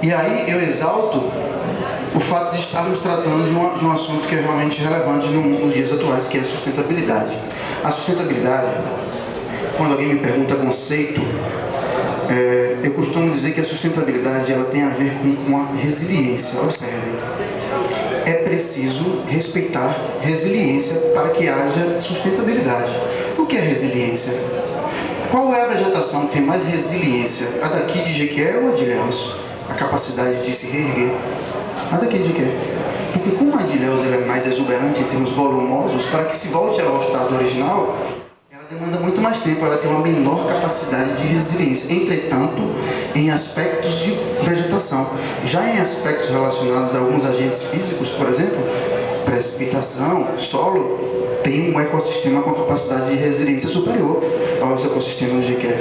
E aí eu exalto o fato de estarmos tratando de um assunto que é realmente relevante nos dias atuais, que é a sustentabilidade. A sustentabilidade, quando alguém me pergunta conceito, eu costumo dizer que a sustentabilidade ela tem a ver com uma resiliência. Observe, é preciso respeitar resiliência para que haja sustentabilidade. O que é resiliência? Qual é a vegetação que tem mais resiliência? A daqui de Jequié ou a de Ilhéus? A capacidade de se reerguer? A daqui de Jequié. Porque como a de Ilhéus ela é mais exuberante em termos volumosos, para que se volte ela ao estado original, ela demanda muito mais tempo, ela tem uma menor capacidade de resiliência. Entretanto, em aspectos de vegetação. Já em aspectos relacionados a alguns agentes físicos, por exemplo, precipitação, solo, tem um ecossistema com capacidade de resiliência superior aos ecossistemas de Jequié.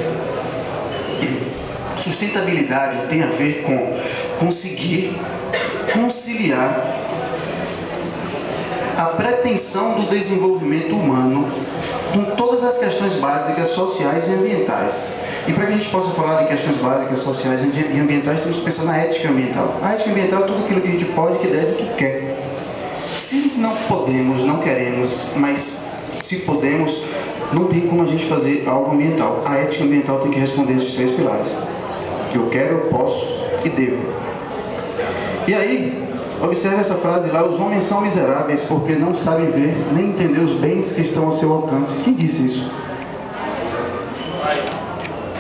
Sustentabilidade tem a ver com conseguir conciliar a pretensão do desenvolvimento humano com todas as questões básicas sociais e ambientais. E para que a gente possa falar de questões básicas sociais e ambientais, temos que pensar na ética ambiental. A ética ambiental é tudo aquilo que a gente pode, que deve, que quer. Se não podemos, não queremos, mas se podemos, não tem como a gente fazer algo ambiental. A ética ambiental tem que responder esses três pilares. Eu quero, eu posso e devo. E aí, observe essa frase lá: os homens são miseráveis porque não sabem ver nem entender os bens que estão ao seu alcance. Quem disse isso?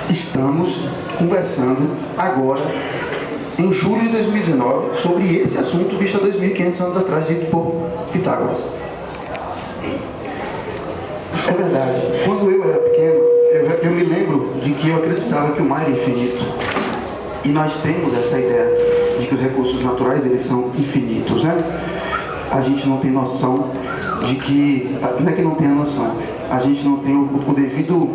Estamos conversando agora, em julho de 2019, sobre esse assunto visto há 2.500 anos atrás, dito por Pitágoras. É verdade. Quando eu era pequeno, eu me lembro de que eu acreditava que o mar era infinito. E nós temos essa ideia de que os recursos naturais eles são infinitos, né? A gente não tem noção de que... Não é que não tenha noção. A gente não tem o devido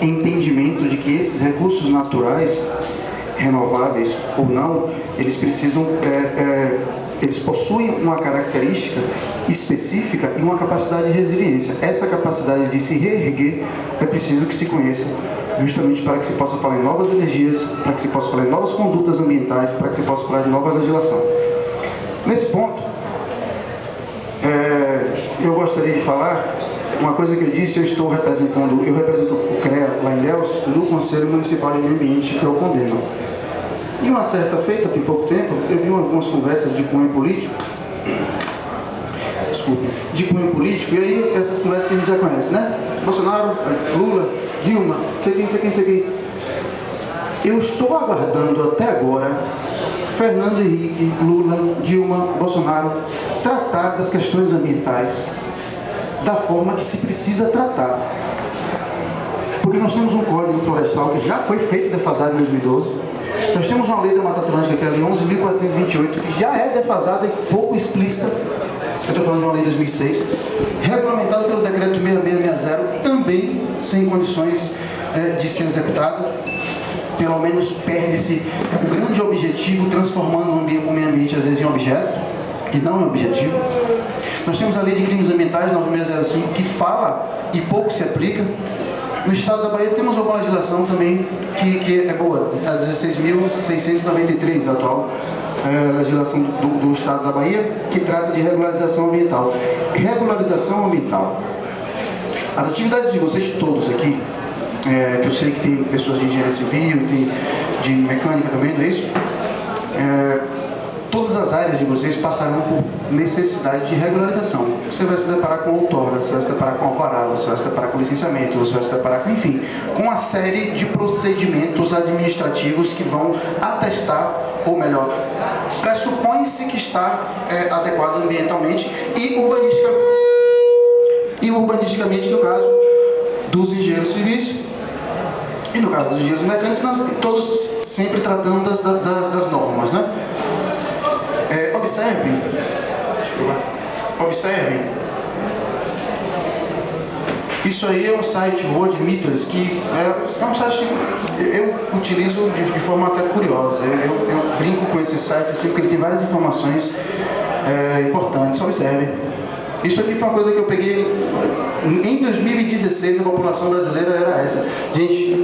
entendimento de que esses recursos naturais, renováveis ou não, eles precisam... eles possuem uma característica específica e uma capacidade de resiliência. Essa capacidade de se reerguer é preciso que se conheça, justamente para que se possa falar em novas energias, para que se possa falar em novas condutas ambientais, para que se possa falar em nova legislação. Nesse ponto, eu gostaria de falar uma coisa que eu disse. Eu represento o CREA lá em Ilhéus, no Conselho Municipal de Meio Ambiente, que é o CONDEMA. E uma certa feita, tem pouco tempo, eu vi algumas conversas de cunho político, e aí essas conversas que a gente já conhece, né? Bolsonaro, Lula, Dilma, sei quem. Eu estou aguardando até agora Fernando Henrique, Lula, Dilma, Bolsonaro tratar das questões ambientais da forma que se precisa tratar. Porque nós temos um código florestal que já foi feito e defasado em 2012. Nós temos uma lei da Mata Atlântica, que é a Lei 11.428, que já é defasada e pouco explícita. Eu estou falando de uma lei de 2006, regulamentada pelo decreto 6660, também sem condições de ser executado. Pelo menos perde-se o grande objetivo, transformando o meio ambiente às vezes em objeto, que não é objetivo. Nós temos a lei de crimes ambientais 9605, que fala e pouco se aplica. No estado da Bahia temos uma legislação também que é boa, a 16.693, a atual legislação do estado da Bahia, que trata de regularização ambiental. Regularização ambiental. As atividades de vocês todos aqui, que eu sei que tem pessoas de engenharia civil, tem de mecânica também, não é isso? Todas as áreas de vocês passarão por necessidade de regularização. Você vai se deparar com outorga, você vai se deparar com alvará, você vai se deparar com licenciamento, você vai se deparar com, enfim, com uma série de procedimentos administrativos que vão atestar, ou melhor, pressupõe-se que está adequado ambientalmente e urbanisticamente, no caso dos engenheiros civis e no caso dos engenheiros mecânicos, nós todos sempre tratando das normas, né? Observem, isso aí é um site World Meters, que é um site que eu utilizo de forma até curiosa. Eu brinco com esse site assim, porque ele tem várias informações importantes. Observem, isso aqui foi uma coisa que eu peguei em 2016. A população brasileira era essa. Gente,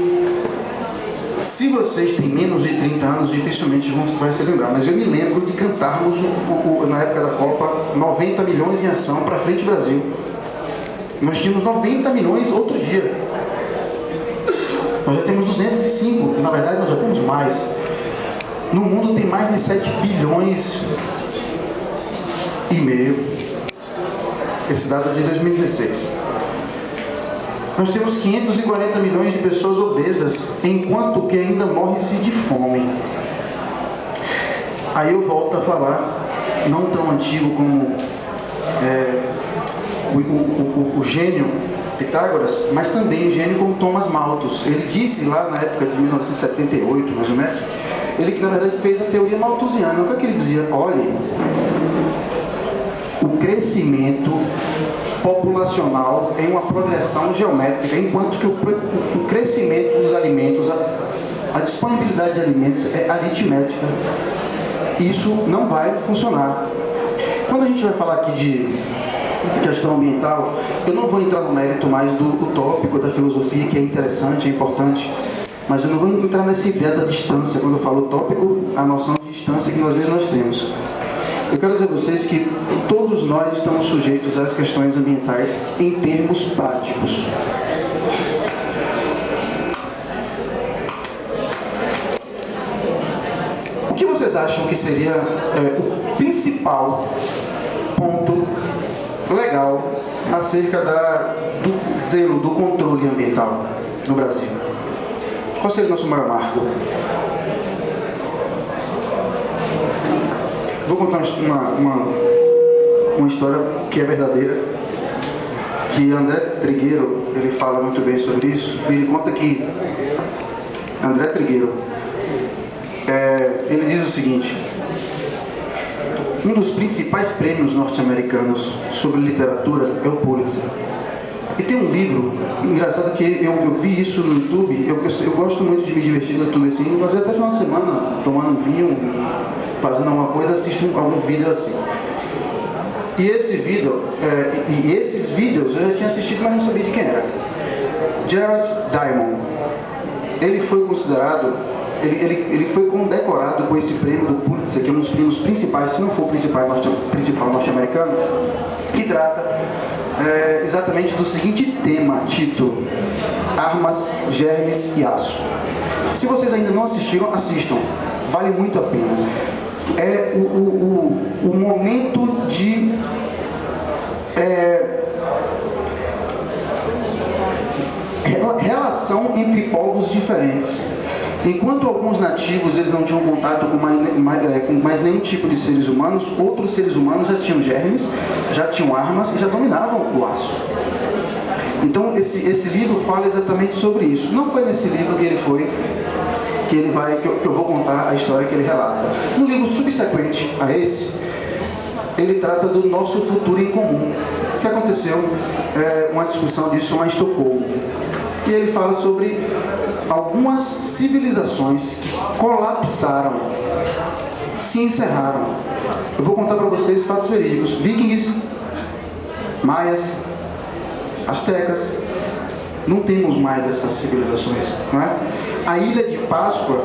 Se vocês têm menos de 30 anos, dificilmente vão se lembrar, mas eu me lembro de cantarmos, na época da Copa, 90 milhões em ação para frente Brasil. Nós tínhamos 90 milhões outro dia. Nós já temos 205, na verdade nós já temos mais. No mundo tem mais de 7 bilhões e meio. Esse dado é de 2016. Nós temos 540 milhões de pessoas obesas, enquanto que ainda morre-se de fome. Aí eu volto a falar, não tão antigo como o gênio Pitágoras, mas também o gênio como Thomas Malthus. Ele disse lá na época de 1978, mais ou menos, ele que na verdade fez a teoria malthusiana. O que ele dizia? Olhe, o crescimento populacional em uma progressão geométrica, enquanto que o crescimento dos alimentos, a disponibilidade de alimentos é aritmética. Isso não vai funcionar. Quando a gente vai falar aqui de questão ambiental, eu não vou entrar no mérito mais do utópico, da filosofia, que é interessante, é importante, mas eu não vou entrar nessa ideia da distância. Quando eu falo utópico, a noção de distância que às vezes nós temos. Eu quero dizer a vocês que todos nós estamos sujeitos às questões ambientais em termos práticos. O que vocês acham que seria o principal ponto legal acerca do zelo, do controle ambiental no Brasil? Qual seria o nosso maior marco? Vou contar uma história que é verdadeira, que André Trigueiro, ele fala muito bem sobre isso. Ele conta que André Trigueiro, ele diz o seguinte: um dos principais prêmios norte-americanos sobre literatura é o Pulitzer. E tem um livro, engraçado que eu vi isso no YouTube, eu gosto muito de me divertir no YouTube assim, mas até final de semana, tomando um vinho, fazendo alguma coisa, assisto algum vídeo assim. E esses vídeos eu já tinha assistido, mas não sabia de quem era. Jared Diamond. Ele foi considerado, ele foi condecorado com esse prêmio do Pulitzer, que é um dos prêmios principais, se não for o principal norte-americano, que trata exatamente do seguinte tema, título: Armas, Germes e Aço. Se vocês ainda não assistiram, assistam. Vale muito a pena. É o momento de relação entre povos diferentes. Enquanto alguns nativos eles não tinham contato com mais nenhum tipo de seres humanos, outros seres humanos já tinham germes, já tinham armas e já dominavam o aço. Então esse livro fala exatamente sobre isso. Não foi nesse livro que eu vou contar a história que ele relata. No livro subsequente a esse, ele trata do nosso futuro em comum. O que aconteceu? Uma discussão disso lá em Estocolmo. E ele fala sobre algumas civilizações que colapsaram, se encerraram. Eu vou contar para vocês fatos verídicos. Vikings, maias, astecas, não temos mais essas civilizações, não é? A ilha de Páscoa,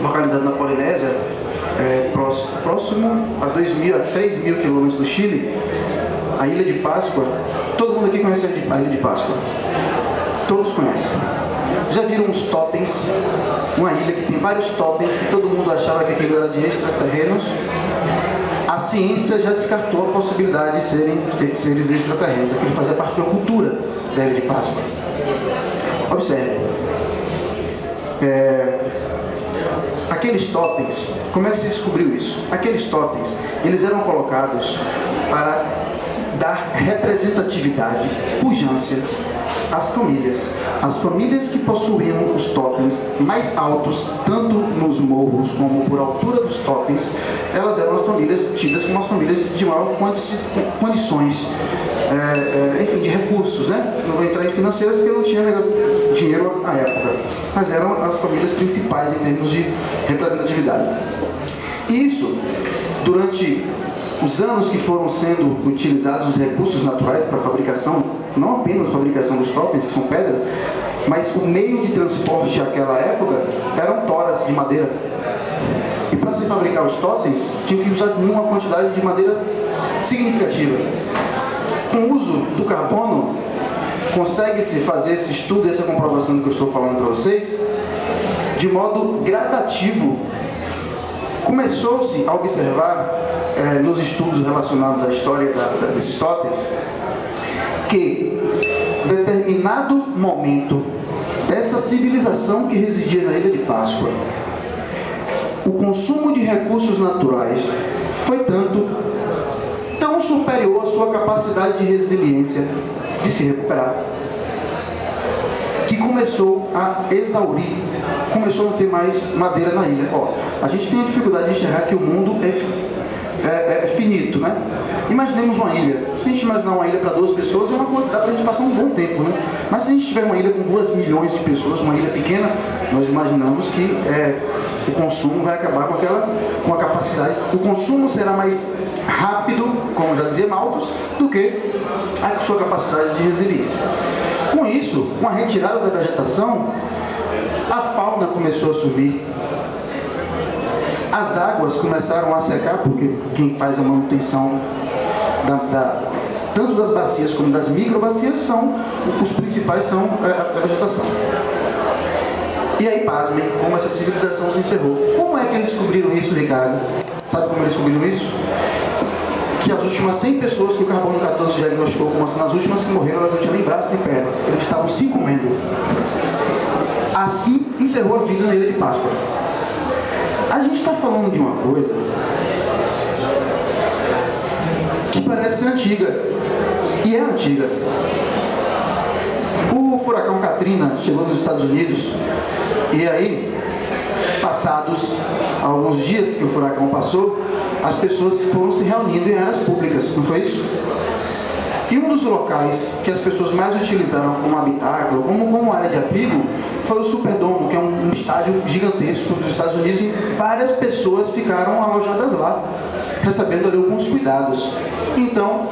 localizada na Polinésia, próximo a 3 mil quilômetros do Chile, a ilha de Páscoa, todo mundo aqui conhece a ilha de Páscoa? Todos conhecem. Já viram uns totens? Uma ilha que tem vários totens, que todo mundo achava que aquilo era de extraterrenos. A ciência já descartou a possibilidade de serem seres extraterrenos. Aquilo fazia parte de uma cultura da ilha de Páscoa. Observe. Aqueles totens, como é que se descobriu isso? Aqueles totens, eles eram colocados para dar representatividade, pujança às famílias. As famílias que possuíam os totens mais altos, tanto nos morros como por altura dos totens, elas eram as famílias tidas como as famílias de maior condições, enfim, de recursos, né? Não vou entrar em financeiras porque não tinha dinheiro à época, mas eram as famílias principais em termos de representatividade. Isso, durante os anos que foram sendo utilizados os recursos naturais para a fabricação, não apenas a fabricação dos totens, que são pedras, Mas o meio de transporte naquela época eram toras de madeira. E para se fabricar os totens, tinha que usar uma quantidade de madeira significativa. Com o uso do carbono, consegue-se fazer esse estudo, essa comprovação do que eu estou falando para vocês, de modo gradativo. Começou-se a observar, nos estudos relacionados à história desses totens, que determinado momento dessa civilização que residia na Ilha de Páscoa, o consumo de recursos naturais foi tão superior à sua capacidade de resiliência de se recuperar, que começou a exaurir, começou a não ter mais madeira na ilha. A gente tem a dificuldade de enxergar que o mundo é finito, né? Imaginemos uma ilha. Se a gente imaginar uma ilha para 2 pessoas, dá para a gente passar um bom tempo, né? Mas se a gente tiver uma ilha com 2 milhões de pessoas, uma ilha pequena, nós imaginamos que o consumo vai acabar com a capacidade. O consumo será mais rápido, como já dizia Malthus, do que a sua capacidade de resiliência. Com isso, com a retirada da vegetação, a fauna começou a sumir. As águas começaram a secar, porque quem faz a manutenção tanto das bacias como das microbacias os principais são a vegetação. E aí, pasmem, como essa civilização se encerrou. Como é que eles descobriram isso, Ricardo? Sabe como eles descobriram isso? Que as últimas 100 pessoas que o carbono 14 diagnosticou como sendo as últimas que morreram, elas não tinham nem braço nem perna. Eles estavam se comendo. Assim encerrou a vida na Ilha de Páscoa. A gente está falando de uma coisa que parece antiga, e é antiga. O furacão Katrina chegou nos Estados Unidos, e aí, passados alguns dias que o furacão passou, as pessoas foram se reunindo em áreas públicas, não foi isso? E um dos locais que as pessoas mais utilizaram como habitáculo, como área de abrigo, foi o Superdome, que é um estádio gigantesco dos Estados Unidos, e várias pessoas ficaram alojadas lá, recebendo ali alguns cuidados. Então,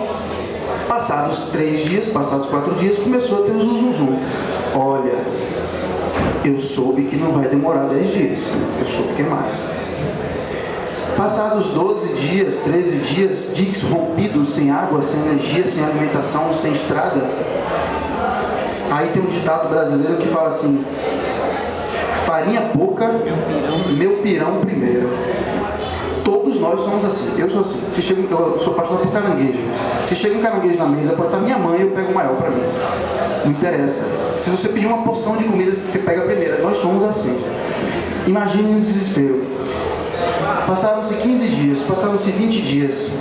passados 3 dias, passados 4 dias, começou a ter o zum. Olha, eu soube que não vai demorar 10 dias, eu soube que é mais. Passados 12 dias, 13 dias, diques rompidos, sem água, sem energia, sem alimentação, sem estrada. Aí tem um ditado brasileiro que fala assim: farinha pouca, meu pirão primeiro. Todos nós somos assim. Eu sou assim. Eu sou apaixonado por caranguejo. Se chega um caranguejo na mesa, pode estar minha mãe, eu pego o maior para mim. Não interessa. Se você pedir uma porção de comida, você pega a primeira. Nós somos assim. Imagine o desespero. Passaram-se 15 dias, passaram-se 20 dias.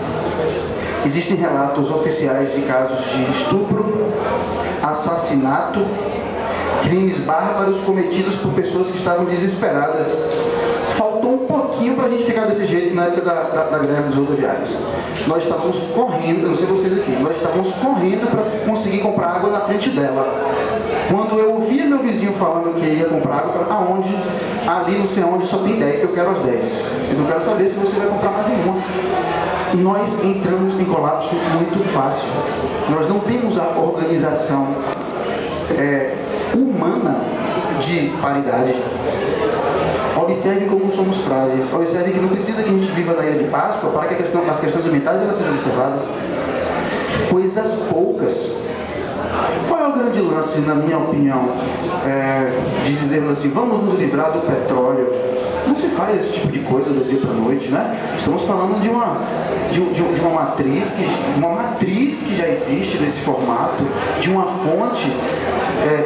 Existem relatos oficiais de casos de estupro, assassinato, crimes bárbaros cometidos por pessoas que estavam desesperadas. Faltou um pouquinho para a gente ficar desse jeito na época da greve dos rodoviários. Nós estávamos correndo, não sei vocês aqui, nós estávamos correndo para conseguir comprar água na frente dela. Quando eu ouvia meu vizinho falando que ia comprar água, aonde? Ali não sei aonde, só tem 10, eu quero as 10. Eu não quero saber se você vai comprar mais nenhuma. Nós entramos em colapso muito fácil. Nós não temos a organização humana de paridade. Observe como somos frágeis. Observe que não precisa que a gente viva na Ilha de Páscoa para que as questões ambientais elas sejam observadas. Coisas poucas. Qual é o grande lance, na minha opinião, de dizer assim, vamos nos livrar do petróleo? Não se faz esse tipo de coisa do dia para a noite, né? Estamos falando de uma matriz que já existe desse formato, de uma fonte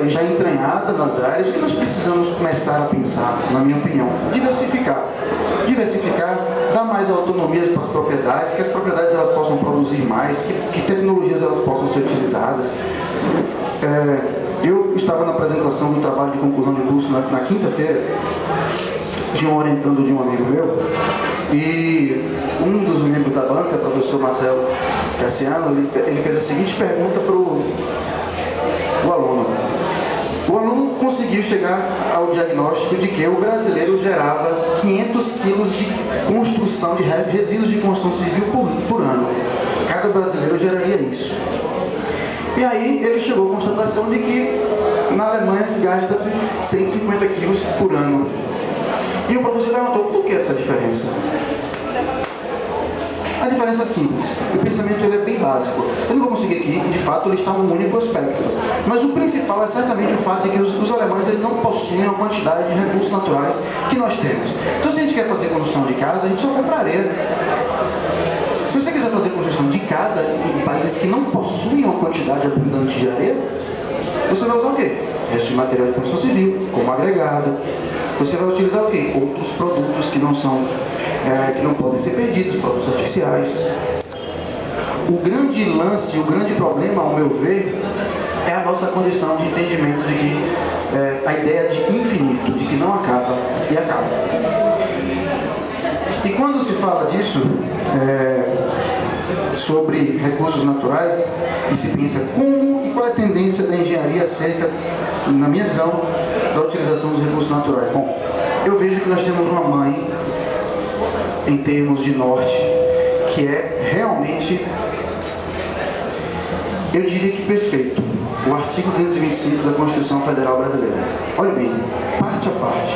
já entranhada nas áreas. O que nós precisamos começar a pensar, na minha opinião? Diversificar, dar mais autonomia para as propriedades, que as propriedades elas possam produzir mais, que tecnologias elas possam ser utilizadas. Eu estava na apresentação do trabalho de conclusão de curso na quinta-feira, de um orientando de um amigo meu, e um dos membros da banca, o professor Marcelo Cassiano, ele fez a seguinte pergunta para o aluno. O aluno conseguiu chegar ao diagnóstico de que o brasileiro gerava 500 quilos de construção, de resíduos de construção civil por ano. Cada brasileiro geraria isso. E aí ele chegou à constatação de que Na Alemanha, gasta-se 150 quilos por ano. E o professor perguntou, por que essa diferença? A diferença é simples. O pensamento ele é bem básico. Eu não vou conseguir aqui, de fato, listar um único aspecto. Mas o principal é certamente o fato de que os alemães eles não possuem a quantidade de recursos naturais que nós temos. Então, se a gente quer fazer construção de casa, a gente só compra areia. Se você quiser fazer construção de casa em países que não possuem uma quantidade abundante de areia, você vai usar o quê? Resto de material de construção civil, como agregado. Você vai utilizar o quê? Outros produtos que não são, que não podem ser perdidos, produtos artificiais. O grande lance, o grande problema, ao meu ver, é a nossa condição de entendimento de que a ideia de infinito, de que não acaba e acaba. E quando se fala disso, sobre recursos naturais, e se pensa como e qual é a tendência da engenharia acerca, na minha visão, da utilização dos recursos naturais. Bom, eu vejo que nós temos uma mãe, em termos de norte, que é realmente, eu diria que perfeito. O artigo 225 da Constituição Federal Brasileira. Olha bem, parte a parte.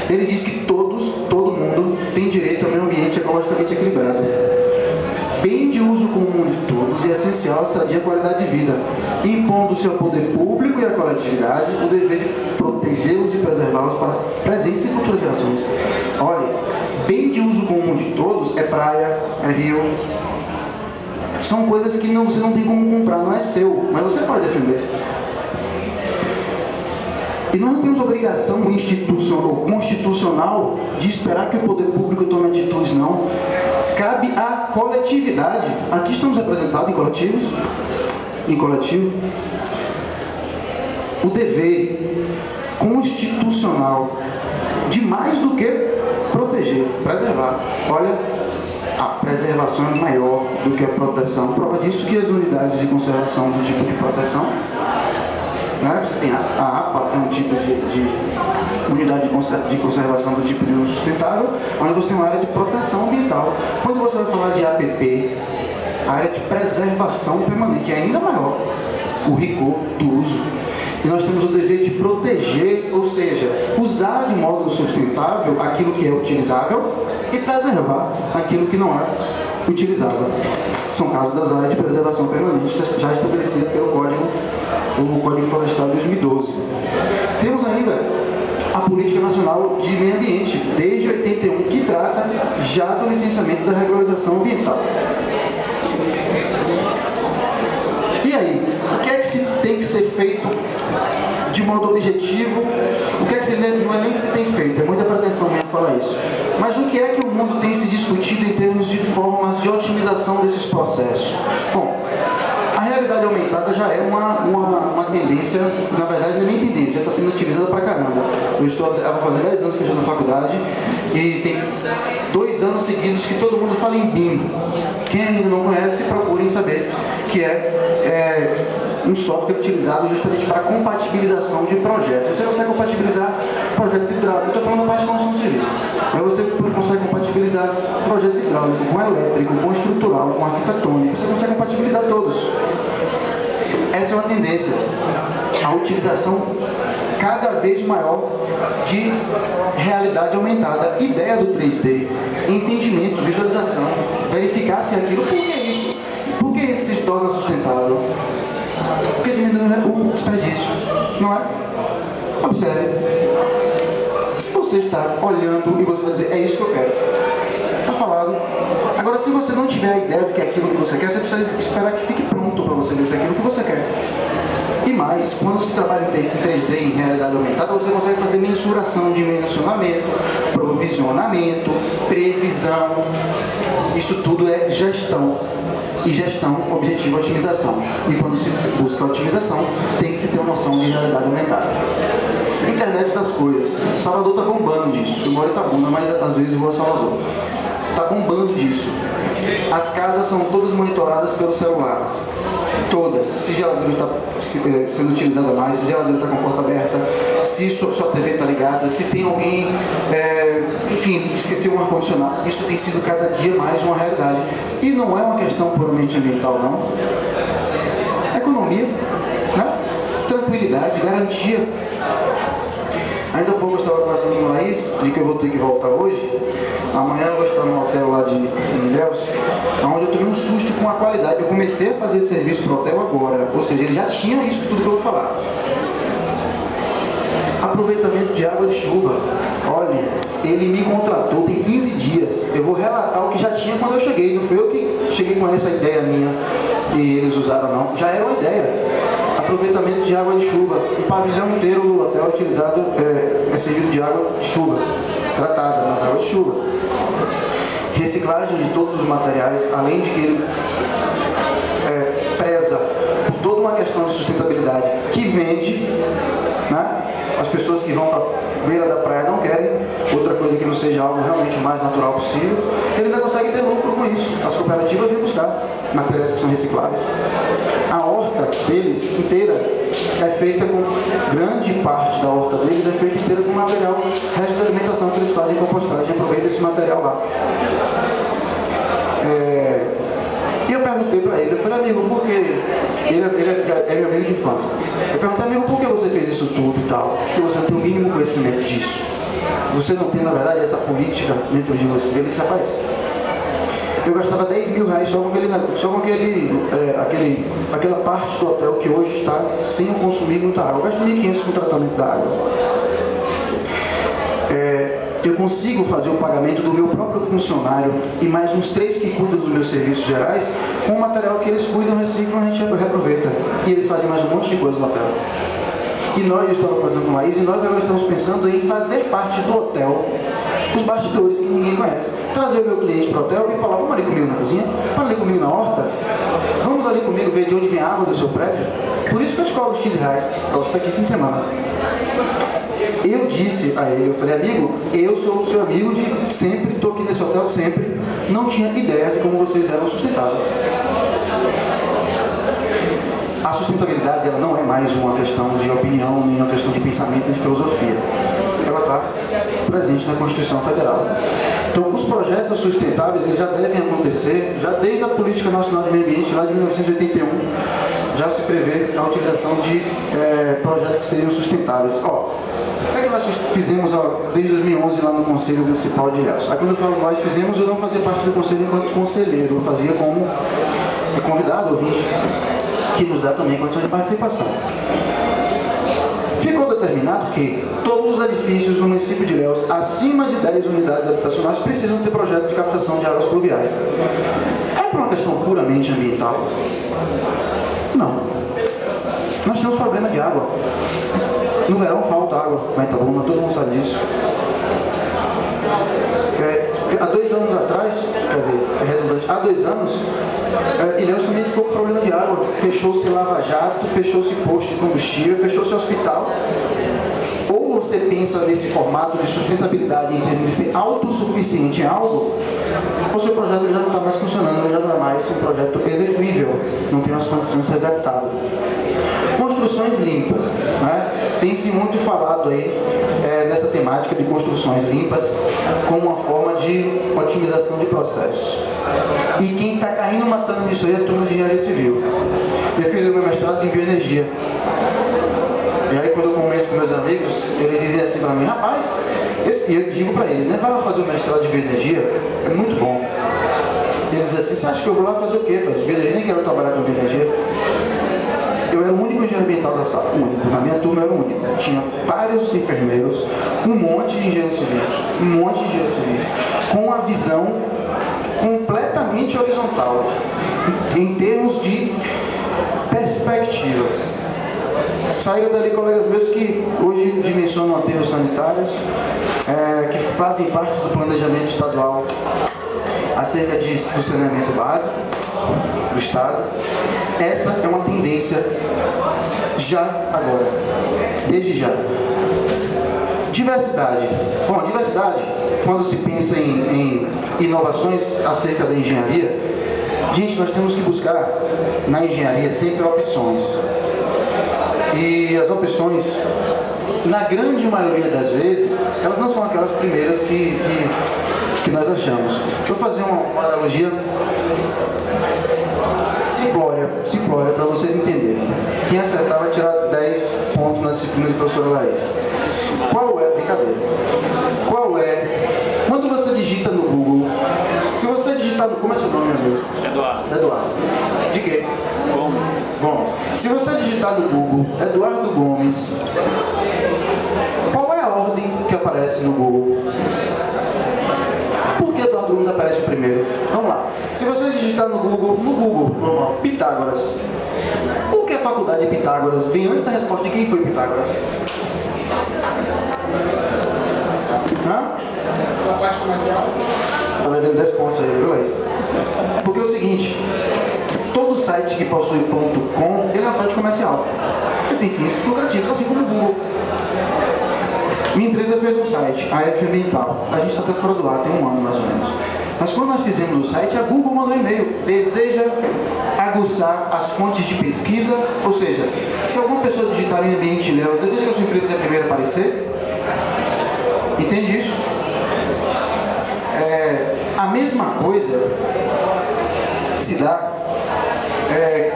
Ele diz que todo mundo tem direito ao meio ambiente ecologicamente equilibrado. Bem de uso comum de todos e essencial à sadia qualidade de vida, impondo-se ao poder público e à coletividade o dever de protegê-los e preservá-los para as presentes e futuras gerações. Olha, bem de uso comum de todos é praia, é rio. São coisas que você não tem como comprar, não é seu, mas você pode defender. E nós não temos obrigação institucional ou constitucional de esperar que o poder público tome atitudes, não. Cabe à coletividade. Aqui estamos representados em coletivos, em coletivo. O dever constitucional de mais do que proteger, preservar. Olha, a preservação é maior do que a proteção. Prova disso que as unidades de conservação do tipo de proteção, né? Você tem a APA, é um tipo de unidade de conservação do tipo de uso sustentável, onde você tem uma área de proteção ambiental. Quando você vai falar de APP, a área de preservação permanente é ainda maior, o rigor do uso. E nós temos o dever de proteger, ou seja, usar de modo sustentável aquilo que é utilizável e preservar aquilo que não é utilizável. São casos das áreas de preservação permanente já estabelecidas pelo o Código Florestal de 2012. Temos ainda a Política Nacional de Meio Ambiente, desde 81, que trata já do licenciamento da regularização ambiental. E aí, o que é que tem que ser feito de modo objetivo? O que é que não é nem que se tem feito, é muita pretensão mesmo falar isso. Mas o que é que o mundo tem se discutido em termos de formas de otimização desses processos? Bom, a realidade aumentada já é uma tendência, na verdade não é nem tendência, já está sendo utilizada pra caramba. Eu vou fazer 10 anos que eu estou na faculdade e tem 2 anos seguidos que todo mundo fala em BIM. Quem ainda não conhece, procurem saber, que é um software utilizado justamente para compatibilização de projetos. Você consegue compatibilizar projeto hidráulico, eu estou falando da parte de construção civil, mas você consegue compatibilizar projeto hidráulico com elétrico, com estrutural, com arquitetônico, você consegue compatibilizar todos. Essa é uma tendência, a utilização cada vez maior de realidade aumentada, ideia do 3D, entendimento, visualização, verificar se aquilo, por que isso? Por que isso se torna sustentável? Porque diminui o desperdício, não é? Observe. Se você está olhando e você vai dizer, é isso que eu quero, está falado. Agora, se você não tiver a ideia do que é aquilo que você quer, você precisa esperar que fique pronto para você ver se é aquilo que você quer. E mais, quando se trabalha em 3D, em realidade aumentada, você consegue fazer mensuração, dimensionamento, provisionamento, previsão. Isso tudo é gestão. E gestão, objetivo, otimização. E quando se busca otimização, tem que se ter uma noção de realidade aumentada. Internet das coisas. Salvador está bombando disso. Eu moro em Itabuna, mas às vezes vou a Salvador. Está bombando disso. As casas são todas monitoradas pelo celular. Todas. Se a geladeira está sendo utilizada mais, se a geladeira está com a porta aberta, se sua TV está ligada, se tem alguém, enfim, esqueceu um ar-condicionado. Isso tem sido cada dia mais uma realidade. E não é uma questão puramente ambiental, não. Economia, né? Tranquilidade. sustentabilidade, garantia. Ainda há pouco eu estava conversando com o Laís, de que eu vou ter que voltar hoje. Amanhã eu vou estar num hotel lá de Ilhéus, onde eu tomei um susto com a qualidade. Eu comecei a fazer serviço para o hotel agora, ou seja, ele já tinha isso tudo que eu vou falar. Aproveitamento de água de chuva. Olha, ele me contratou tem 15 dias. Eu vou relatar o que já tinha quando eu cheguei. Não foi eu que cheguei com essa ideia minha e eles usaram, não. Já era uma ideia. Aproveitamento de água de chuva. O pavilhão inteiro do hotel é utilizado, é servido de água de chuva, tratada nas águas de chuva. Reciclagem de todos os materiais, além de que ele preza por toda uma questão de sustentabilidade que vende, né? As pessoas que vão para a beira da praia não querem outra coisa que não seja algo realmente o mais natural possível. Ele ainda consegue ter lucro com isso. As cooperativas vêm buscar materiais que são recicláveis. A horta deles inteira é feita com, grande parte da horta deles é feita inteira com material, resto de alimentação que eles fazem em compostagem e aproveitam esse material lá. E eu perguntei para ele, eu falei, amigo, por que... Ele é meu amigo de infância. Eu perguntei, amigo, por que você fez isso tudo e tal, se você não tem o mínimo conhecimento disso? Você não tem, na verdade, essa política dentro de você? Ele disse, rapaz, eu gastava 10 mil reais só com aquela parte do hotel que hoje está sem consumir muita água. Eu gasto 1.500 com o tratamento da água. Eu consigo fazer o pagamento do meu próprio funcionário e mais uns 3 que cuidam dos meus serviços gerais com o material que eles cuidam, reciclam, a gente reaproveita. E eles fazem mais um monte de coisa no hotel. E eu estava fazendo com a Laís, e nós agora estamos pensando em fazer parte do hotel, os bastidores que ninguém conhece. Trazer o meu cliente para o hotel e falar, vamos ali comigo na cozinha, vamos ali comigo na horta, vamos ali comigo ver de onde vem a água do seu prédio. Por isso que eu te cobro X reais, para você estar aqui fim de semana. Eu disse a ele, eu falei, amigo, eu sou o seu amigo de sempre, estou aqui nesse hotel sempre, não tinha ideia de como vocês eram sustentáveis. A sustentabilidade, ela não é mais uma questão de opinião, nem uma questão de pensamento, nem de filosofia. Ela está presente na Constituição Federal. Então, os projetos sustentáveis, eles já devem acontecer, já desde a Política Nacional de Meio Ambiente, lá de 1981, já se prevê a utilização de projetos que seriam sustentáveis. O que é que nós fizemos desde 2011 lá no Conselho Municipal de Ilhéus? Aí quando eu falo nós fizemos, eu não fazia parte do Conselho enquanto conselheiro, eu fazia como convidado, ouvinte, que nos dá também condição de participação. Ficou determinado que todos os edifícios no município de Ilhéus, acima de 10 unidades habitacionais, precisam ter projeto de captação de águas pluviais. É por uma questão puramente ambiental? Não. Nós temos problema de água. No verão falta água na Itabuna, todo mundo sabe disso. Há 2 anos atrás, quer dizer, é redundante, há 2 anos, Ilhéus também ficou com problema de água. Fechou-se lava-jato, fechou-se posto de combustível, fechou-se hospital. Ou você pensa nesse formato de sustentabilidade em termos de ser autossuficiente em algo, ou o seu projeto já não está mais funcionando, ele já não é mais um projeto execuível, não tem as condições de ser executado. Construções limpas, né? Tem-se muito falado aí nessa temática de construções limpas como uma forma de otimização de processos. E quem está caindo matando nisso aí é a turma de engenharia civil. Eu fiz o meu mestrado em bioenergia. E aí quando eu comento com meus amigos, eles dizem assim para mim, rapaz, e eu digo para eles, né, vai lá fazer o mestrado de bioenergia, é muito bom. Eles dizem assim, você acha que eu vou lá fazer o quê? Bioenergia, nem quero trabalhar com bioenergia. Eu era o único engenheiro ambiental da sala, único. Na minha turma eu era o único. Tinha vários enfermeiros, um monte de engenheiros civis, com uma visão completamente horizontal, em termos de perspectiva. Saíram dali colegas meus que hoje dimensionam aterros sanitários, que fazem parte do planejamento estadual acerca do saneamento básico do Estado. Essa é uma tendência já agora, desde já. Diversidade. Bom, diversidade, quando se pensa em inovações acerca da engenharia, gente, nós temos que buscar na engenharia sempre opções. E as opções, na grande maioria das vezes, elas não são aquelas primeiras que nós achamos. Deixa eu fazer uma analogia. Simplória, para vocês entenderem. Quem acertar vai tirar 10 pontos na disciplina de professora Laís. Qual é, brincadeira, quando você digita no Google, se você digitar no, como é seu nome, meu amigo? Eduardo. De quê? Gomes. Se você digitar no Google, Eduardo Gomes, qual é a ordem que aparece no Google? Por que Eduardo Gomes aparece o primeiro? Vamos lá. Se você digitar no Google, vamos lá, Pitágoras. Por que a faculdade de Pitágoras vem antes da resposta de quem foi Pitágoras? A parte comercial? Está levando 10 pontos aí, viu, Laís? Porque é o seguinte, todo site que possui .com, ele é um site comercial. Ele tem fins lucrativos, assim como o Google. Minha empresa fez um site, a F Ambiental. A gente está até fora do ar, tem um ano mais ou menos. Mas quando nós fizemos o site, a Google mandou um e-mail. Deseja aguçar as fontes de pesquisa, ou seja, se alguma pessoa digitar em ambiente Léus, deseja que a sua empresa seja a primeira a aparecer? Entende isso? A mesma coisa se dá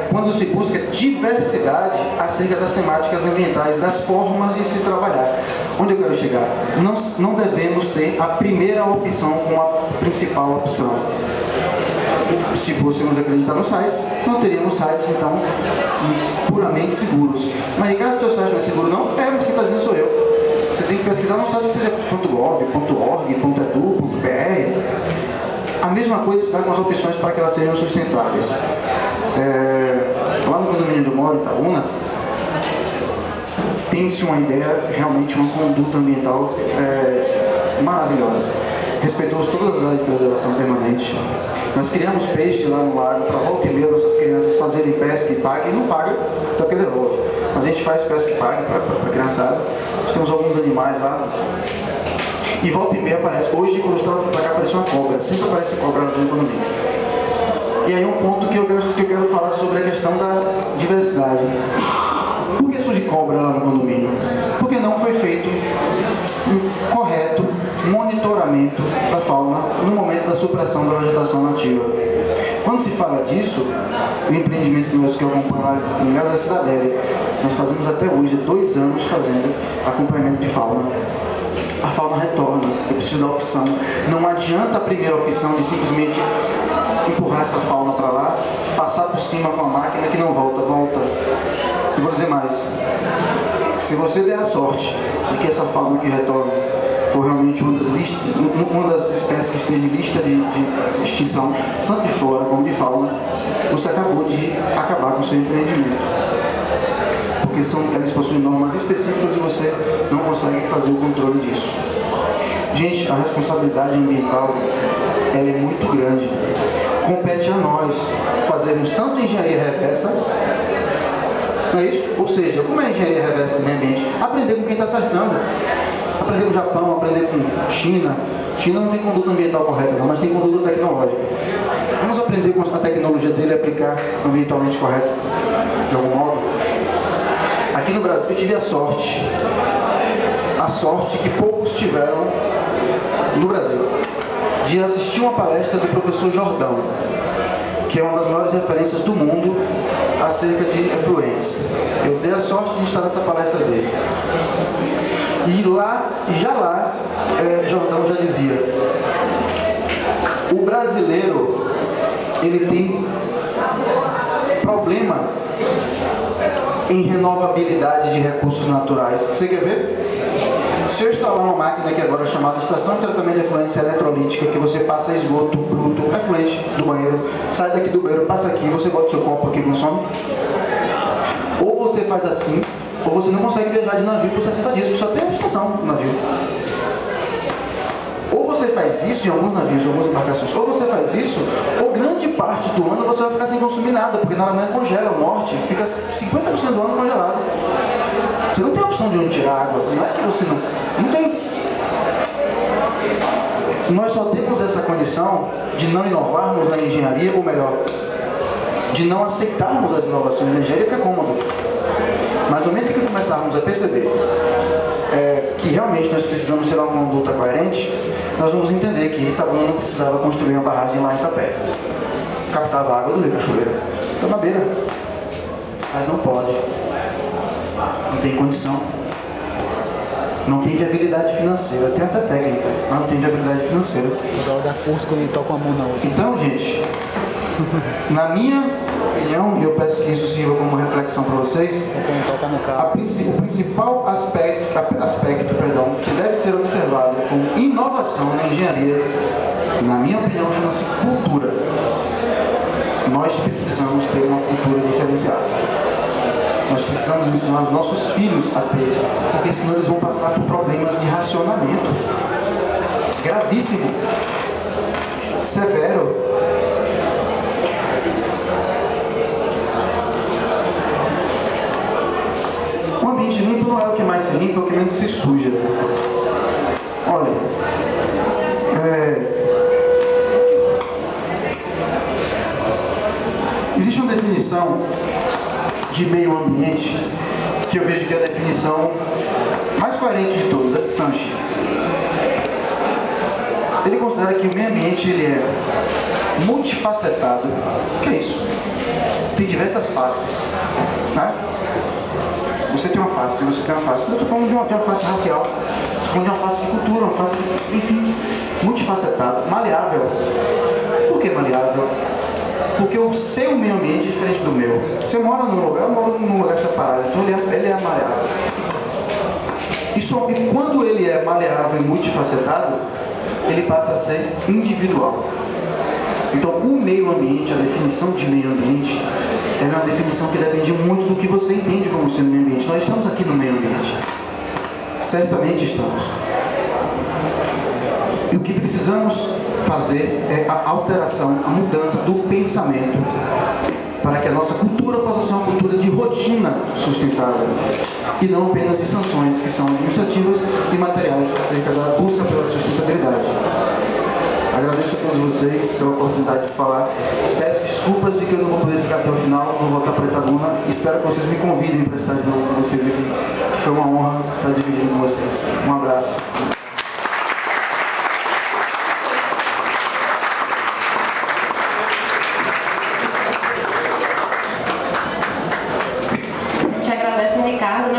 quando se busca diversidade acerca das temáticas ambientais, das formas de se trabalhar. Onde eu quero chegar? Não devemos ter a primeira opção como a principal opção. Se fôssemos acreditar nos sites, não teríamos sites, então, puramente seguros. Mas, Ricardo, seu site não é seguro, não? Mas quem está dizendo sou eu. Você tem que pesquisar num site que seja .gov, .org, .edu, .br. A mesma coisa está com as opções para que elas sejam sustentáveis. Lá no condomínio onde eu moro, Itaúna, tem-se uma ideia, realmente uma conduta ambiental maravilhosa. Respeitamos todas as áreas de preservação permanente. Nós criamos peixe lá no lago para volta e meia essas crianças fazerem pesca e paguem. Não paga, até porque devolve. Mas a gente faz pesca e paga para a criançada. Nós temos alguns animais lá. E volta e meia aparece. Hoje, quando eu estava para cá, apareceu uma cobra. Sempre aparece cobra no condomínio. E aí um ponto que eu quero falar sobre a questão da diversidade. Por que surge cobra lá no condomínio? Porque não foi feito um correto monitoramento da fauna no momento da supressão da vegetação nativa. Quando se fala disso, o empreendimento nosso que eu acompanho lá no Mel da Cidadela, nós fazemos até hoje 2 anos fazendo acompanhamento de fauna. A fauna retorna, eu preciso da opção. Não adianta a primeira opção de simplesmente empurrar essa fauna para lá, passar por cima com a máquina que não volta. E vou dizer mais, se você der a sorte de que essa fauna que retorna for realmente uma das espécies que esteja em lista de extinção, tanto de flora como de fauna, você acabou de acabar com o seu empreendimento. Porque elas possuem normas específicas e você não consegue fazer o controle disso. Gente, a responsabilidade ambiental ela é muito grande. Compete a nós fazermos tanto engenharia reversa, não é isso? Ou seja, como é a engenharia reversa do meio ambiente? Aprender com quem está acertando. Aprender com o Japão, aprender com China. China não tem conduta ambiental correta não, mas tem conduta tecnológica. Vamos aprender com a tecnologia dele e aplicar ambientalmente correto, de algum modo. Aqui no Brasil eu tive a sorte que poucos tiveram no Brasil, de assistir uma palestra do professor Jordão, que é uma das maiores referências do mundo acerca de efluentes. Eu dei a sorte de estar nessa palestra dele. E Jordão já dizia, o brasileiro, ele tem problema em renovabilidade de recursos naturais. Você quer ver? Se eu instalar uma máquina aqui agora chamada Estação de Tratamento de Efluentes Eletrolítica, que você passa esgoto bruto, efluente do banheiro, sai daqui do banheiro, passa aqui, você bota o seu copo aqui e consome, ou você faz assim, ou você não consegue viajar de navio por 60 dias, porque só tem uma estação no navio. Ou você faz isso em alguns navios, em algumas embarcações, ou você faz isso, ou grande parte do ano você vai ficar sem consumir nada, porque na Alemanha congela, o norte fica 50% do ano congelado. Você não tem a opção de onde tirar água, não é que você não tem. Nós só temos essa condição de não inovarmos na engenharia, ou melhor, de não aceitarmos as inovações na engenharia, porque é cômodo. Mas no momento que começarmos a perceber que realmente nós precisamos ter uma conduta coerente, nós vamos entender que Itabuna não precisava construir uma barragem lá em Itapé. Captava a água do Rio Cachoeira. Estou na beira, mas não pode, não tem condição, não tem viabilidade financeira, tem até técnica, mas não tem viabilidade financeira. Toda hora dá curto quando ele toca uma mão na outra. Então, gente, na minha opinião, e eu peço que isso sirva como reflexão para vocês, o principal aspecto que deve ser observado como inovação na engenharia, na minha opinião, chama-se cultura. Nós precisamos ter uma cultura diferenciada. Nós precisamos ensinar os nossos filhos a ter, porque senão eles vão passar por problemas de racionamento gravíssimo, severo. Um ambiente limpo não é o que mais se limpa, é o que menos se suja. Olha, existe uma definição de meio ambiente que eu vejo que é a definição mais coerente de todas, a de Sanches. Ele considera que o meio ambiente ele é multifacetado. O que é isso? Tem diversas faces, né? Você tem uma face, você tem uma face. Eu estou falando de uma face racial, estou falando de uma face de cultura, uma face, enfim, multifacetado, maleável. Por que maleável? Porque o seu meio ambiente é diferente do meu. Você mora num lugar, eu moro num lugar separado, então ele é maleável. E quando ele é maleável e multifacetado, ele passa a ser individual. Então, o meio ambiente, a definição de meio ambiente, ela é uma definição que depende muito do que você entende como sendo meio ambiente. Nós estamos aqui no meio ambiente. Certamente estamos. E o que precisamos fazer é a alteração, a mudança do pensamento, para que a nossa cultura possa ser uma cultura de rotina sustentável e não apenas de sanções que são administrativas e materiais acerca da busca pela sustentabilidade. Agradeço a todos vocês pela oportunidade de falar. Peço desculpas de que eu não vou poder ficar até o final, vou voltar para Itabuna. Espero que vocês me convidem para estar de novo com vocês aqui. Foi uma honra estar dividindo com vocês. Um abraço.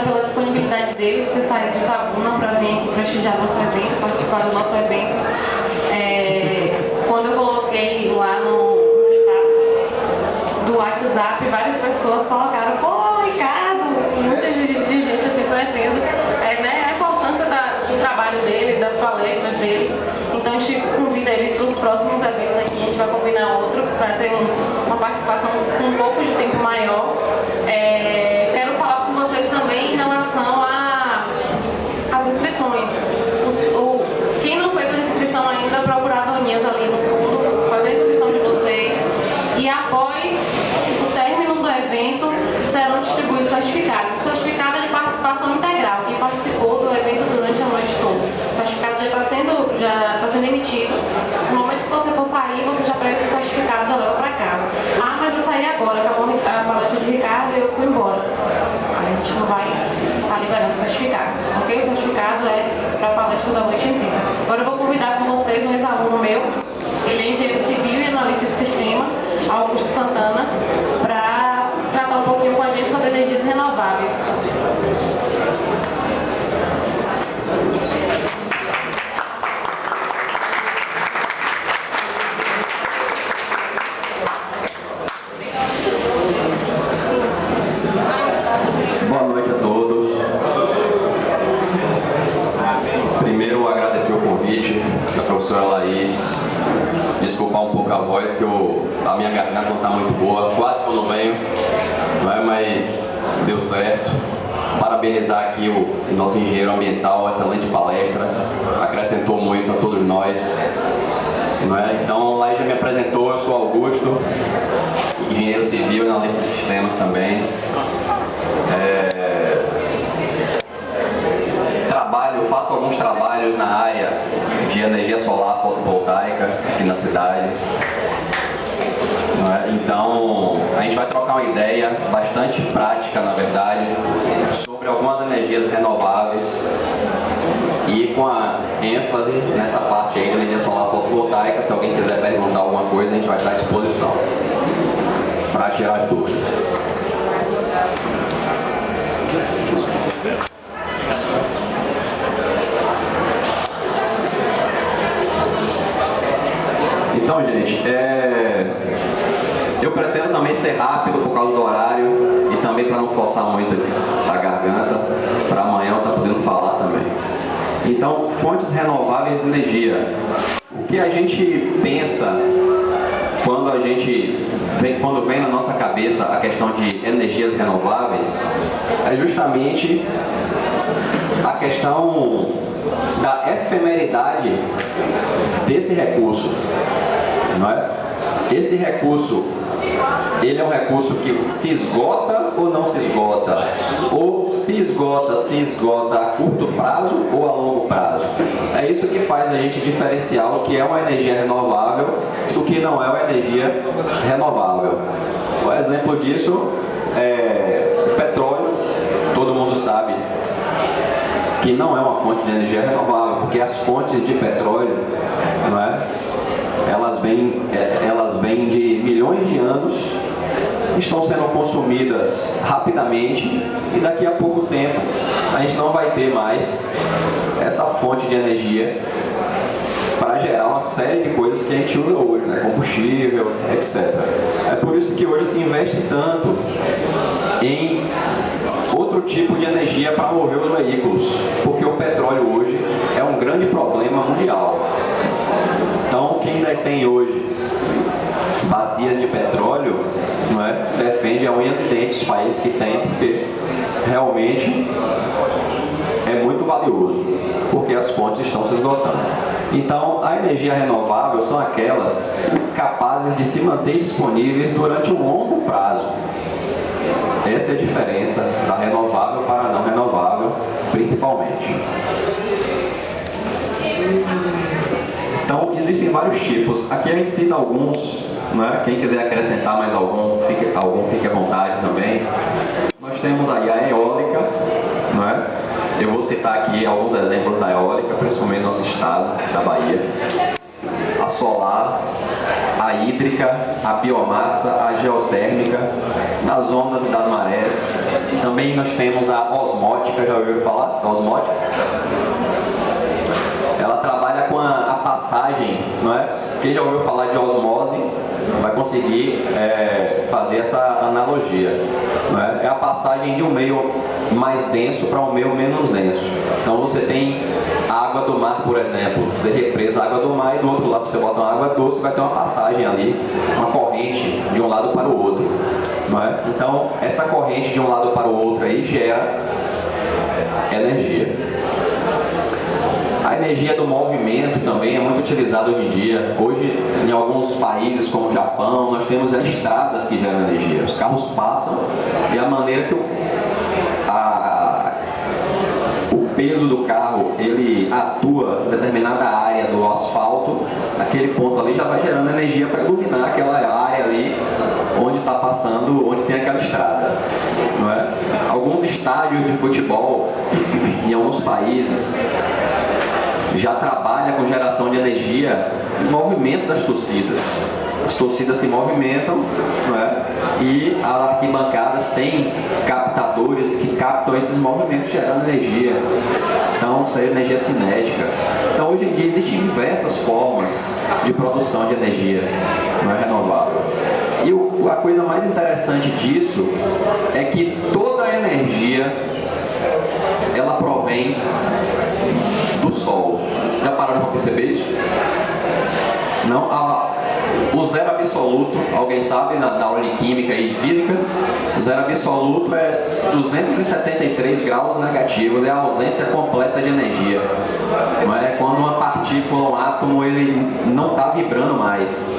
Pela disponibilidade dele de ter saído de Itabuna para vir aqui prestigiar nosso evento, participar do nosso evento. Quando eu coloquei lá no status do WhatsApp, várias pessoas colocaram: pô, Ricardo, muita de gente assim conhecendo, né, a importância do trabalho dele, das palestras dele. Então a gente convida ele para os próximos eventos aqui, a gente vai combinar outro para ter uma participação com um pouco de tempo maior. Quero falar com vocês também em relação às inscrições. Quem não fez a inscrição ainda, procura a Doninhas ali no fundo, fazer a inscrição de vocês. E após o término do evento, serão distribuídos certificados. O certificado é de participação integral, quem participou do evento durante a noite toda. O certificado já está sendo emitido. No momento que você for sair, você já pega esse certificado e já leva para casa. Ah, mas eu saí agora, acabou a palestra de Ricardo e eu fui embora. Aí a gente não vai estar liberando o certificado, ok? O certificado é para a palestra da noite inteira. Agora eu vou convidar com vocês um ex-aluno meu, ele é engenheiro civil e analista de sistema, Augusto Santana, para tratar um pouquinho com a gente sobre energias renováveis. Boa noite a todos. Primeiro, agradecer o convite da professora Laís. Desculpar um pouco a voz, que a minha garganta não está muito boa. Quase que eu não venho, mas deu certo. Parabenizar aqui o nosso engenheiro ambiental, excelente palestra. Acrescentou muito a todos nós. Então, Laís já me apresentou, eu sou Augusto, engenheiro civil e analista de sistemas também. Faço alguns trabalhos na área de energia solar fotovoltaica aqui na cidade. Então, a gente vai trocar uma ideia bastante prática, na verdade, sobre algumas energias renováveis e com a ênfase nessa parte aí da energia solar fotovoltaica. Se alguém quiser perguntar alguma coisa, a gente vai estar à disposição. para tirar as dúvidas. Então, gente, eu pretendo também ser rápido por causa do horário e também para não forçar muito a garganta, para amanhã eu estar podendo falar também. Então, fontes renováveis de energia. O que a gente pensa quando vem na nossa cabeça a questão de energias renováveis é justamente a questão da efemeridade desse recurso, não é? Esse recurso, ele é um recurso que se esgota ou não se esgota? Ou se esgota a curto prazo ou a longo prazo? É isso que faz a gente diferenciar o que é uma energia renovável do que não é uma energia renovável. Um exemplo disso é o petróleo. Todo mundo sabe que não é uma fonte de energia renovável, porque as fontes de petróleo, não é? Elas vêm de milhões de anos, estão sendo consumidas rapidamente e daqui a pouco tempo a gente não vai ter mais essa fonte de energia para gerar uma série de coisas que a gente usa hoje, né? Combustível, etc. É por isso que hoje se investe tanto em outro tipo de energia para mover os veículos, porque o petróleo hoje é um grande problema mundial. Então, quem detém hoje bacias de petróleo, não é, defende a unhas e dentes os países que têm, porque realmente é muito valioso, porque as fontes estão se esgotando. Então, a energia renovável são aquelas capazes de se manter disponíveis durante um longo prazo. Essa é a diferença da renovável para a não renovável, principalmente. Então, existem vários tipos. Aqui a gente cita alguns, né? Quem quiser acrescentar mais algum, fique à vontade também. Nós temos aí a eólica, né? Eu vou citar aqui alguns exemplos da eólica, principalmente no nosso estado, da Bahia. A solar, a hídrica, a biomassa, a geotérmica, das ondas e das marés. Também nós temos a osmótica, já ouviu falar da osmótica? Ela trabalha com a passagem, não é? Quem já ouviu falar de osmose vai conseguir fazer essa analogia, não é? É a passagem de um meio mais denso para um meio menos denso. Então você tem a água do mar, por exemplo, você represa a água do mar e do outro lado você bota uma água doce, vai ter uma passagem ali, uma corrente de um lado para o outro, não é? Então essa corrente de um lado para o outro aí gera energia. A energia do movimento também é muito utilizada hoje em dia. Hoje, em alguns países como o Japão, nós temos estradas que geram energia. Os carros passam e a maneira que o peso do carro ele atua em determinada área do asfalto, naquele ponto ali já vai gerando energia para iluminar aquela área ali onde está passando, onde tem aquela estrada, não é? Alguns estádios de futebol em alguns países já trabalha com geração de energia no movimento das torcidas. As torcidas se movimentam, não é? E as arquibancadas têm captadores que captam esses movimentos gerando energia. Então, isso aí é energia cinética. Então, hoje em dia existem diversas formas de produção de energia, não é, renovável. E a coisa mais interessante disso é que toda a energia ela provém do Sol. Já pararam para perceber isso? Não? O zero absoluto, alguém sabe na aula de química e de física? O zero absoluto é 273 graus negativos, é a ausência completa de energia. Não é? Quando uma partícula, um átomo, ele não está vibrando mais.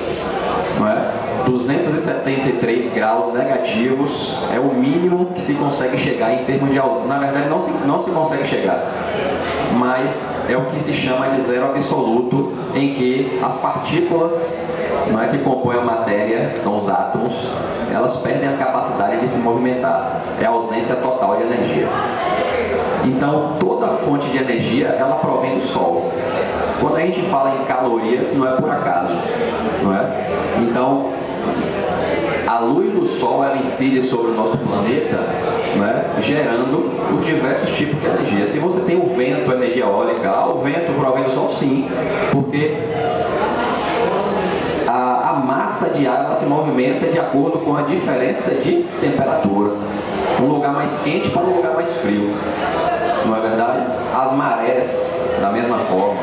Não é? 273 graus negativos é o mínimo que se consegue chegar em termos de ausência. Na verdade, não se consegue chegar, mas é o que se chama de zero absoluto, em que as partículas, não é, que compõem a matéria, são os átomos, elas perdem a capacidade de se movimentar. É a ausência total de energia. Então, toda fonte de energia, ela provém do Sol. Quando a gente fala em calorias, não é por acaso, não é? Então, a luz do Sol ela incide sobre o nosso planeta, né, gerando os diversos tipos de energia. Se você tem o vento, a energia eólica, o vento provém do Sol, sim, porque a massa de ar ela se movimenta de acordo com a diferença de temperatura. Um lugar mais quente para um lugar mais frio. Não é verdade? As marés, da mesma forma.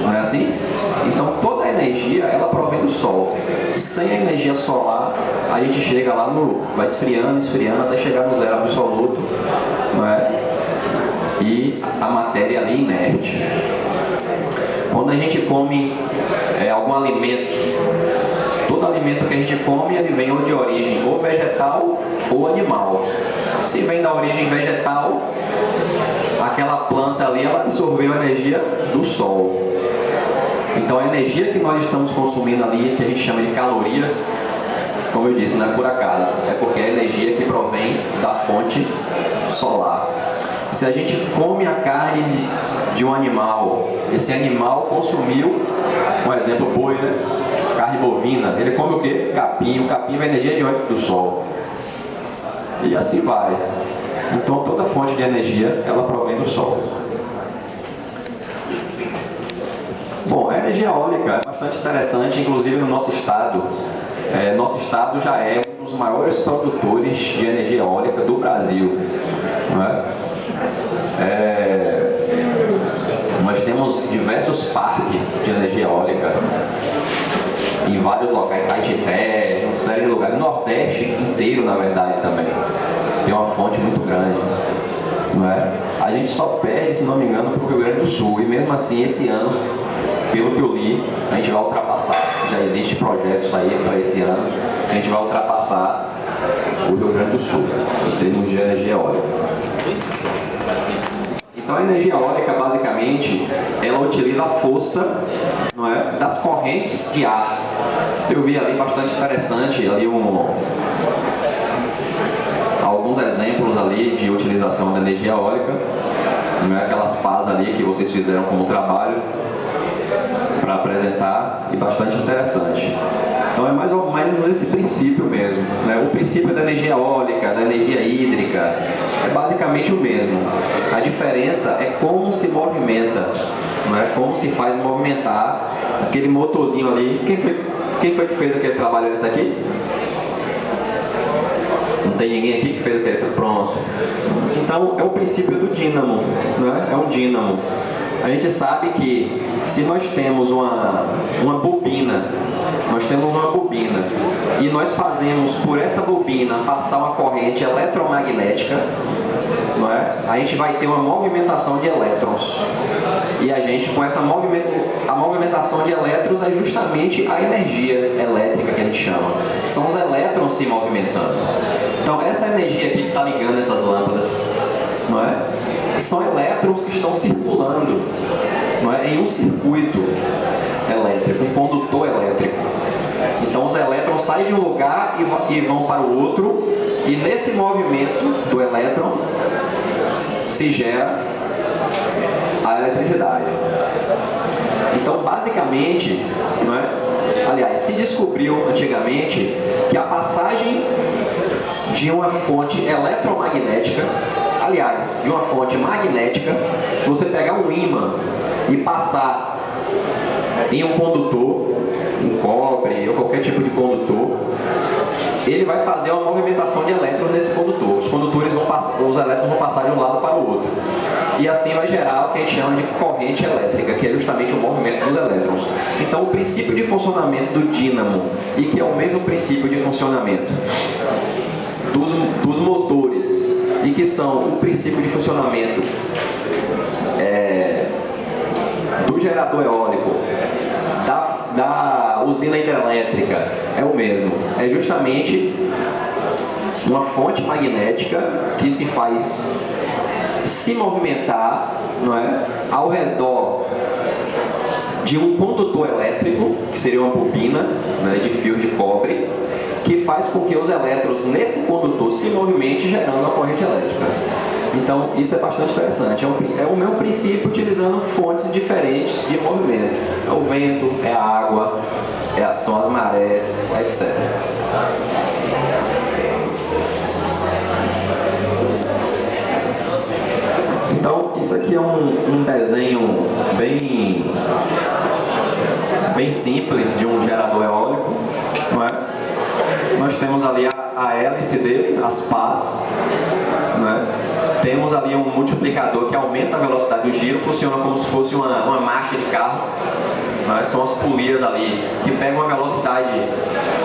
Não é assim? Então toda a energia ela provém do Sol. Sem a energia solar, a gente chega lá no... vai esfriando, esfriando, até chegar no zero absoluto. Não é? E a matéria ali inerte. Quando a gente come algum alimento, todo alimento que a gente come, ele vem ou de origem ou vegetal ou animal. Se vem da origem vegetal, aquela planta ali, ela absorveu a energia do Sol. Então a energia que nós estamos consumindo ali, que a gente chama de calorias, como eu disse, não é por acaso, é porque é a energia que provém da fonte solar. Se a gente come a carne de um animal, esse animal consumiu, um exemplo, boi, né? Carne bovina, ele come o quê? Capim. O capim é energia de onde? Do Sol. E assim vai. Então toda fonte de energia, ela provém do Sol. Bom, a energia eólica é bastante interessante, inclusive no nosso estado. Nosso estado já é um dos maiores produtores de energia eólica do Brasil. Não é? Nós temos diversos parques de energia eólica em vários locais, Caetité, uma série de lugares, no Nordeste inteiro, na verdade, também. Tem uma fonte muito grande. Não é? A gente só perde, se não me engano, para o Rio Grande do Sul. E mesmo assim, esse ano, pelo que eu li, a gente vai ultrapassar. Já existem projetos aí para esse ano. A gente vai ultrapassar o Rio Grande do Sul, em termos de energia eólica. Então a energia eólica, basicamente, ela utiliza a força, não é, das correntes de ar. Eu vi ali bastante interessante, ali alguns exemplos ali de utilização da energia eólica, não é, aquelas pás ali que vocês fizeram como trabalho para apresentar, e bastante interessante. Então é mais ou menos esse princípio mesmo, né? O princípio da energia eólica, da energia hídrica, é basicamente o mesmo. A diferença é como se movimenta, né? Como se faz movimentar aquele motorzinho ali. Quem foi que fez aquele trabalho? Ele está aqui? Não tem ninguém aqui que fez aquele? Pronto. Então é o princípio do dínamo, né? É um dínamo. A gente sabe que se nós temos uma bobina, e nós fazemos por essa bobina passar uma corrente eletromagnética, não é? A gente vai ter uma movimentação de elétrons. E a gente, com essa movimentação de elétrons, é justamente a energia elétrica que a gente chama. São os elétrons se movimentando. Então essa energia aqui que está ligando essas lâmpadas, não é? São elétrons que estão circulando, não é? Em um circuito elétrico, um condutor elétrico. Então os elétrons saem de um lugar e vão para o outro, e nesse movimento do elétron se gera a eletricidade. Então basicamente, não é? Aliás, se descobriu antigamente que a passagem de uma fonte eletromagnética, aliás, de uma fonte magnética, se você pegar um ímã e passar em um condutor, um cobre ou qualquer tipo de condutor, ele vai fazer uma movimentação de elétrons nesse condutor. Os elétrons vão passar de um lado para o outro. E assim vai gerar o que a gente chama de corrente elétrica, que é justamente o movimento dos elétrons. Então o princípio de funcionamento do dínamo, e que é o mesmo princípio de funcionamento dos motores, e que são o princípio de funcionamento do gerador eólico, da usina hidrelétrica, é o mesmo. É justamente uma fonte magnética que se faz se movimentar, não é, ao redor de um condutor elétrico, que seria uma bobina, né, de fio de cobre, que faz com que os elétrons nesse condutor se movimentem, gerando a corrente elétrica. Então isso é bastante interessante. É o mesmo princípio utilizando fontes diferentes de movimento. É o vento, é a água, são as marés, etc. Então, isso aqui é um desenho bem simples de um gerador eólico, não é? Nós temos ali a hélice dele, as pás, não é? Temos ali um multiplicador que aumenta a velocidade do giro, funciona como se fosse uma marcha de carro, não é? São as polias ali que pegam a velocidade.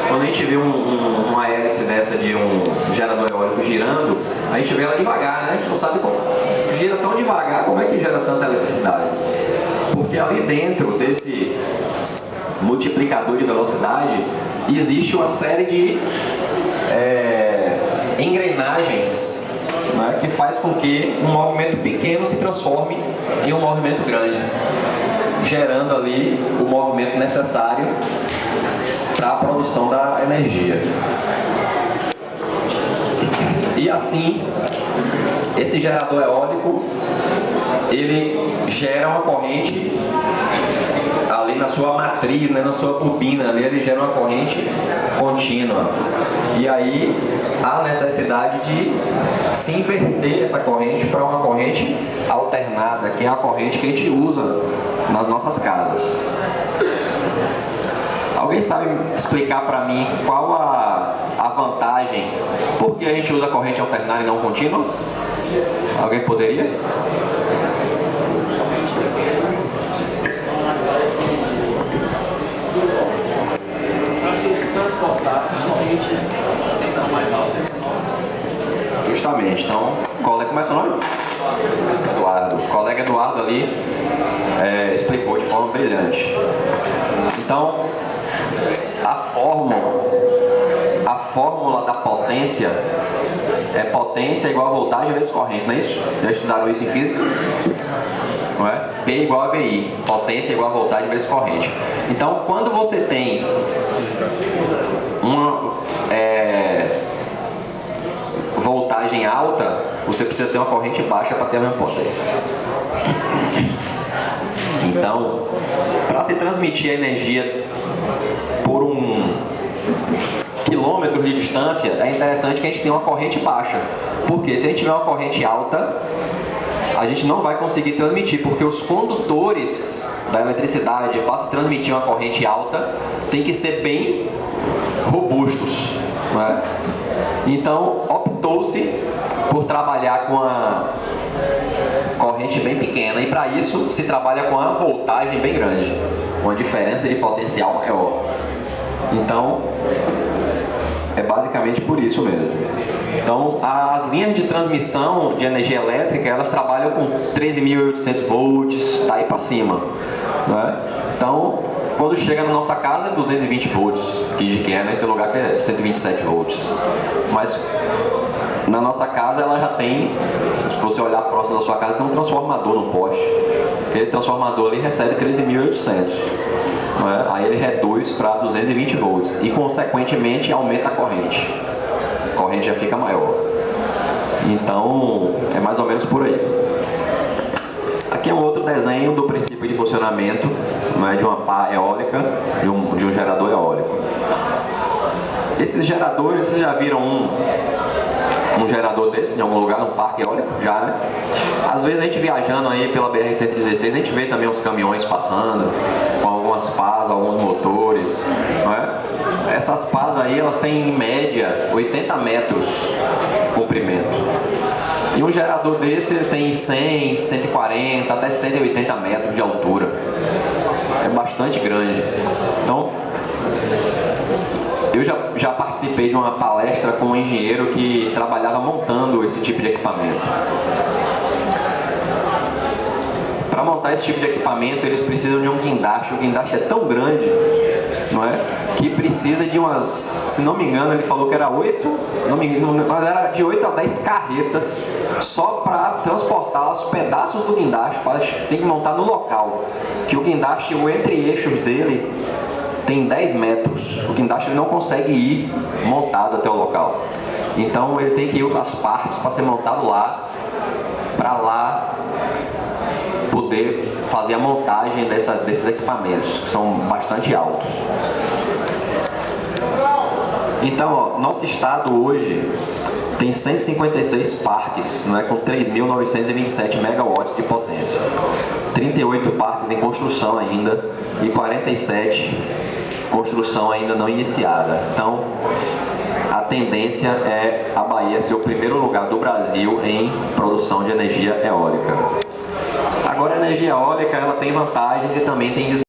Quando a gente vê uma hélice dessa de um gerador eólico girando, a gente vê ela devagar, né? A gente não sabe como gira tão devagar, como é que gera tanta eletricidade. Porque ali dentro desse multiplicador de velocidade existe uma série de engrenagens, né, que faz com que um movimento pequeno se transforme em um movimento grande, gerando ali o movimento necessário para a produção da energia. E assim, esse gerador eólico, ele gera uma corrente ali na sua matriz, né, na sua turbina, ali ele gera uma corrente contínua. E aí há necessidade de se inverter essa corrente para uma corrente alternada, que é a corrente que a gente usa nas nossas casas. Alguém sabe explicar para mim qual a vantagem? Por que a gente usa corrente alternada e não contínua? Alguém poderia? Justamente, então, como é o seu nome? Eduardo. O colega Eduardo ali explicou de forma brilhante. Então, a fórmula da potência é potência igual a voltagem vezes corrente, não é isso? Já estudaram isso em física? Não é? P igual a VI, potência igual a voltagem vezes corrente. Então, quando você tem uma voltagem alta, você precisa ter uma corrente baixa para ter a mesma potência. Então, para se transmitir a energia por 1 quilômetro de distância, é interessante que a gente tenha uma corrente baixa. Porque se a gente tiver uma corrente alta, a gente não vai conseguir transmitir, porque os condutores da eletricidade, para se transmitir uma corrente alta, tem que ser bem robustos, não é? Então, optou-se por trabalhar com a corrente bem pequena, e para isso se trabalha com a voltagem bem grande, uma diferença de potencial maior. Então, é basicamente por isso mesmo. Então, as linhas de transmissão de energia elétrica, elas trabalham com 13.800 volts, daí para cima, né? Então, quando chega na nossa casa é 220 volts, que é, né? Tem lugar que é 127 volts. Mas na nossa casa ela já tem, se você olhar próximo da sua casa, tem um transformador no poste. Aquele transformador ali recebe 13.800. Aí ele reduz para 220 volts e, consequentemente, aumenta a corrente. A corrente já fica maior. Então, é mais ou menos por aí. Aqui é um outro desenho do princípio de funcionamento, de uma pá eólica, de um gerador eólico. Esses geradores, vocês já viram um gerador desse em algum lugar, um parque eólico? Já, né? Às vezes a gente viajando aí pela BR-116, a gente vê também uns caminhões passando, com algumas pás, alguns motores, não é? Essas pás aí, elas têm em média 80 metros de comprimento. E um gerador desse ele tem 100, 140, até 180 metros de altura. É bastante grande. Então, eu já participei de uma palestra com um engenheiro que trabalhava montando esse tipo de equipamento. Para montar esse tipo de equipamento, eles precisam de um guindaste. O guindaste é tão grande, não é? Que precisa de umas, se não me engano, ele falou que era 8, mas era de 8 a 10 carretas só para transportar os pedaços do guindaste. Tem que montar no local, que o guindaste, o entre-eixos dele tem 10 metros. O guindaste ele não consegue ir montado até o local. Então ele tem que ir as partes para ser montado lá, para lá poder fazer a montagem desses equipamentos, que são bastante altos. Então, ó, nosso estado hoje tem 156 parques, não é, com 3.927 megawatts de potência. 38 parques em construção ainda e 47 construção ainda não iniciada. Então, a tendência é a Bahia ser o primeiro lugar do Brasil em produção de energia eólica. Agora, a energia eólica ela tem vantagens e também tem desvantagens.